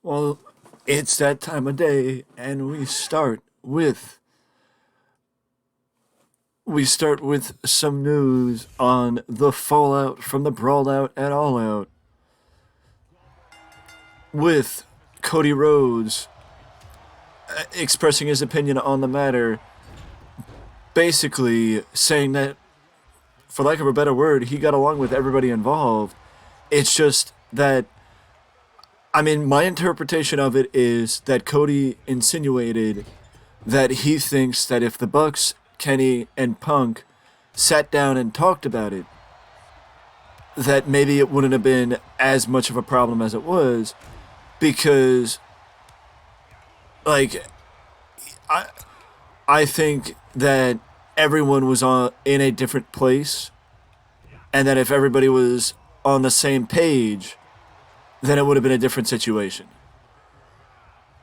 Well, it's that time of day, and we start with some news on the fallout from the brawl out at All Out, with Cody Rhodes expressing his opinion on the matter, basically saying that, for lack of a better word, he got along with everybody involved. It's just that, I mean, my interpretation of it is that Cody insinuated that he thinks that if the Bucks, Kenny, and Punk sat down and talked about it, that maybe it wouldn't have been as much of a problem as it was, because, like, I I think that everyone was in a different place, and that if everybody was on the same page, then it would have been a different situation.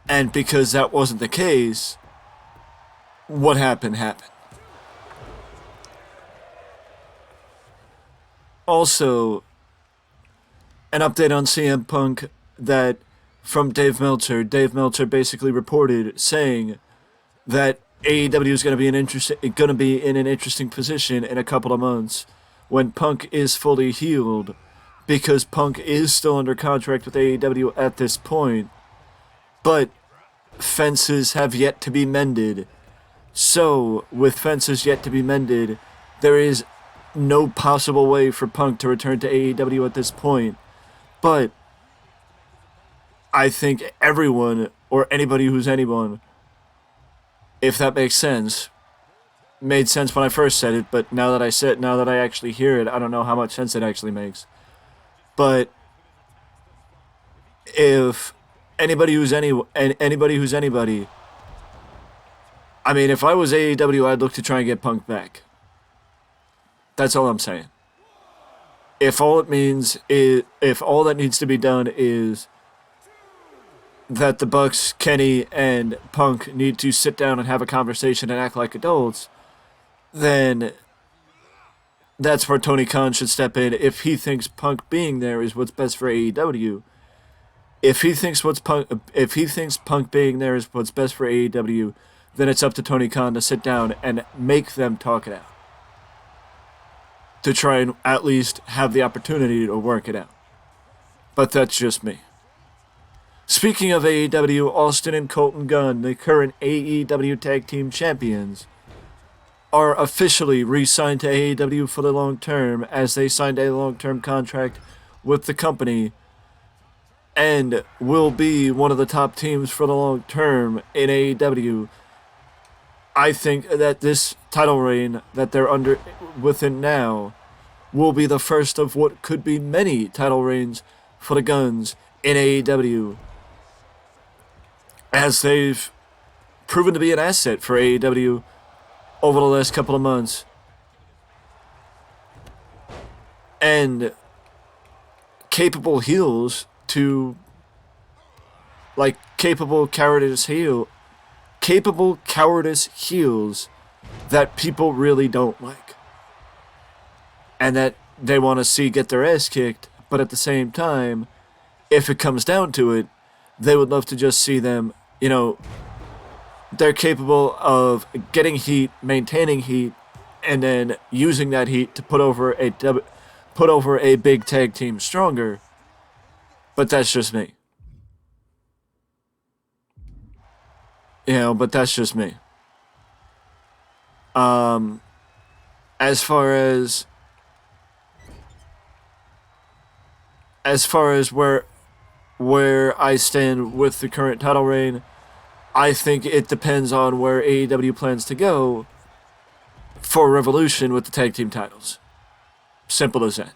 And because that wasn't the case, what happened happened. Also, an update on CM Punk that from Dave Meltzer. Dave Meltzer basically reported saying that AEW is going to be in an interesting position in a couple of months when Punk is fully healed, because Punk is still under contract with AEW at this point, but fences have yet to be mended. So, with fences yet to be mended, there is no possible way for Punk to return to AEW at this point. But I think everyone, or anybody who's anyone, if that makes sense, made sense when I first said it, but now that I actually hear it, I don't know how much sense it actually makes. But if anybody who's anybody, I mean, if I was AEW, I'd look to try and get Punk back. That's all I'm saying. If all that needs to be done is that the Bucks, Kenny, and Punk need to sit down and have a conversation and act like adults, then that's where Tony Khan should step in if he thinks Punk being there is what's best for AEW. If he thinks Punk being there is what's best for AEW, then it's up to Tony Khan to sit down and make them talk it out, to try and at least have the opportunity to work it out. But that's just me. Speaking of AEW, Austin and Colton Gunn, the current AEW Tag Team Champions, are officially re-signed to AEW for the long term, as they signed a long-term contract with the company and will be one of the top teams for the long term in AEW. I think that this title reign that they're within now will be the first of what could be many title reigns for the Guns in AEW, as they've proven to be an asset for AEW over the last couple of months. And capable heels to, like, capable cowardice heels that people really don't like, and that they want to see get their ass kicked, but at the same time, if it comes down to it, they would love to just see them, they're capable of getting heat, maintaining heat, and then using that heat to put over a big tag team stronger. But that's just me. But that's just me. As far as where I stand with the current title reign, I think it depends on where AEW plans to go for Revolution with the tag team titles. Simple as that.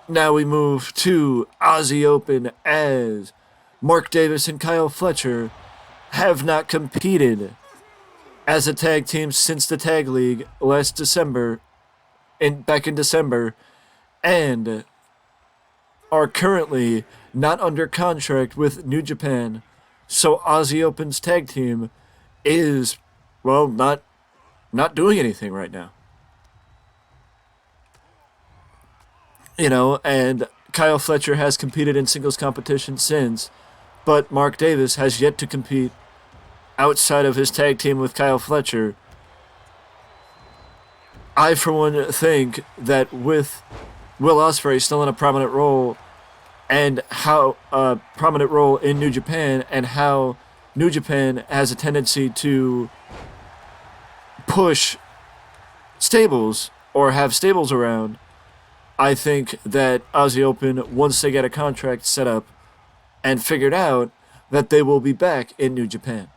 Now we move to Aussie Open, as Mark Davis and Kyle Fletcher have not competed as a tag team since the Tag League back in December, and are currently not under contract with New Japan. So Aussie Open's tag team is, well, not doing anything right now. And Kyle Fletcher has competed in singles competition since, but Mark Davis has yet to compete outside of his tag team with Kyle Fletcher. I, for one, think that with Will Ospreay still in a prominent role, and how prominent role in New Japan, and how New Japan has a tendency to push stables or have stables around, I think that Aussie Open, once they get a contract set up and figured out, that they will be back in New Japan.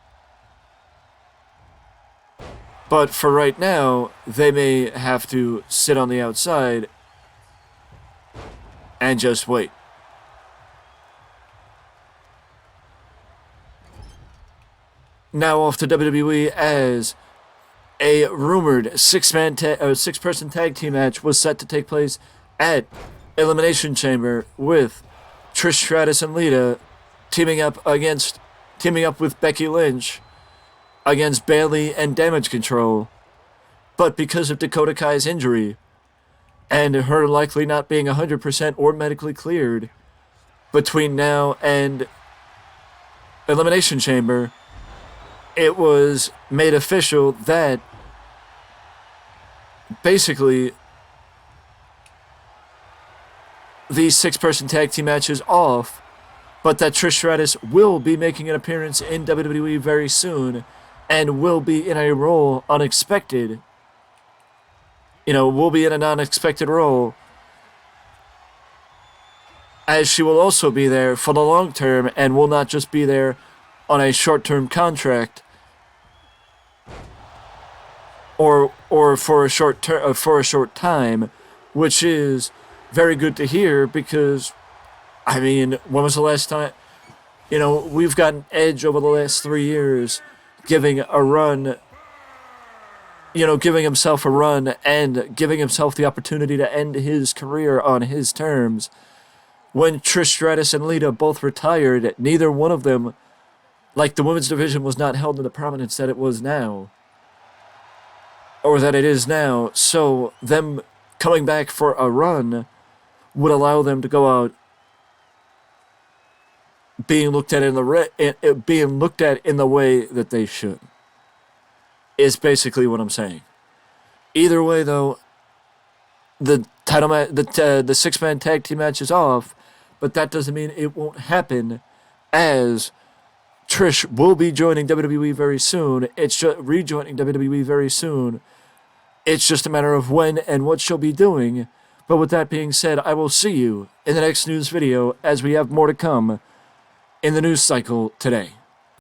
But for right now, they may have to sit on the outside and just wait. Now off to WWE, as a rumored six-person tag team match was set to take place at Elimination Chamber, with Trish Stratus and Lita teaming up with Becky Lynch against Bayley and Damage Control. But because of Dakota Kai's injury and her likely not being 100% or medically cleared between now and Elimination Chamber, it was made official that basically the six-person tag team match is off, but that Trish Stratus will be making an appearance in WWE very soon and will be in a role unexpected. Will be in an unexpected role, as she will also be there for the long term and will not just be there on a short-term contract or for a short time, which is very good to hear, because when was the last time? We've gotten Edge over the last 3 years giving himself a run and giving himself the opportunity to end his career on his terms. When Trish Stratus and Lita both retired, neither one of them, like, the women's division was not held in the prominence that it was now, or that it is now, so them coming back for a run would allow them to go out being looked at in the way that they should, is basically what I'm saying. Either way, though, the the six-man tag team match is off, but that doesn't mean it won't happen, as Trish will be joining WWE very soon. It's just rejoining WWE very soon. It's just a matter of when and what she'll be doing. But with that being said, I will see you in the next news video, as we have more to come in the news cycle today.